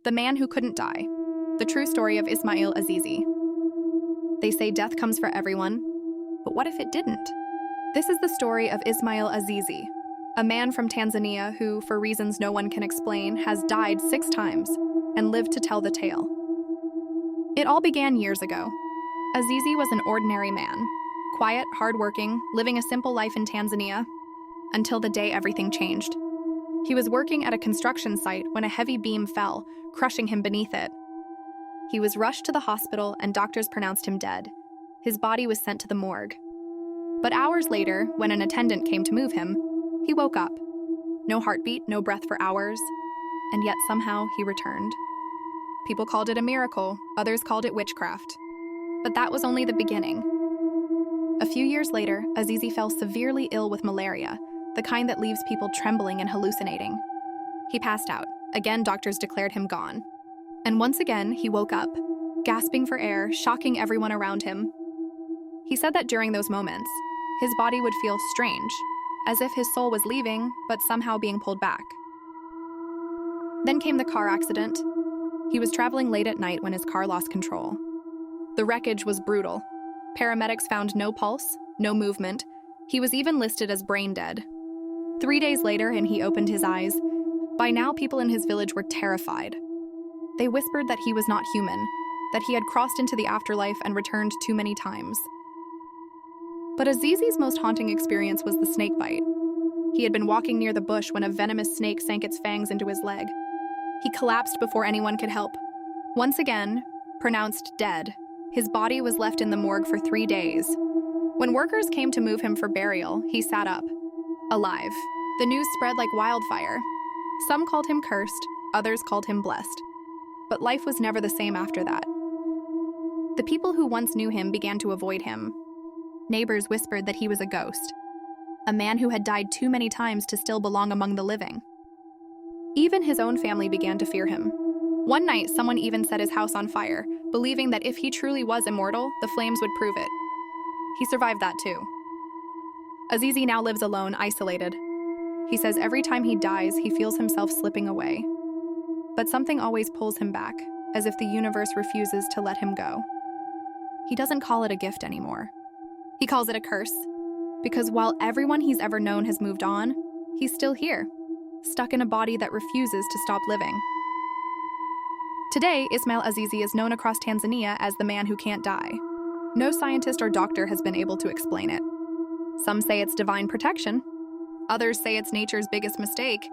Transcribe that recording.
The Man Who Couldn't Die. The true story of Ismail Azizi. They say death comes for everyone, but what if it didn't? This is the story of Ismail Azizi, a man from Tanzania who, for reasons no one can explain, has died 6 times and lived to tell the tale. It all began years ago. Azizi was an ordinary man, quiet, hardworking, living a simple life in Tanzania, until the day everything changed. He was working at a construction site when a heavy beam fell, crushing him beneath it. He was rushed to the hospital and doctors pronounced him dead. His body was sent to the morgue. But hours later, when an attendant came to move him, he woke up. No heartbeat, no breath for hours, and yet somehow he returned. People called it a miracle, others called it witchcraft. But that was only the beginning. A few years later, Azizi fell severely ill with malaria, the kind that leaves people trembling and hallucinating. He passed out. Again, doctors declared him gone. And once again, he woke up, gasping for air, shocking everyone around him. He said that during those moments, his body would feel strange, as if his soul was leaving, but somehow being pulled back. Then came the car accident. He was traveling late at night when his car lost control. The wreckage was brutal. Paramedics found no pulse, no movement. He was even listed as brain dead. 3 days later, and he opened his eyes. By now, people in his village were terrified. They whispered that he was not human, that he had crossed into the afterlife and returned too many times. But Azizi's most haunting experience was the snake bite. He had been walking near the bush when a venomous snake sank its fangs into his leg. He collapsed before anyone could help. Once again, pronounced dead, his body was left in the morgue for 3 days. When workers came to move him for burial, he sat up, alive. The news spread like wildfire. Some called him cursed, others called him blessed. But life was never the same after that. The people who once knew him began to avoid him. Neighbors whispered that he was a ghost, a man who had died too many times to still belong among the living. Even his own family began to fear him. One night, someone even set his house on fire, believing that if he truly was immortal, the flames would prove it. He survived that too. Azizi now lives alone, isolated. He says every time he dies, he feels himself slipping away. But something always pulls him back, as if the universe refuses to let him go. He doesn't call it a gift anymore. He calls it a curse, because while everyone he's ever known has moved on, he's still here, stuck in a body that refuses to stop living. Today, Ismail Azizi is known across Tanzania as the man who can't die. No scientist or doctor has been able to explain it. Some say it's divine protection. Others say it's nature's biggest mistake,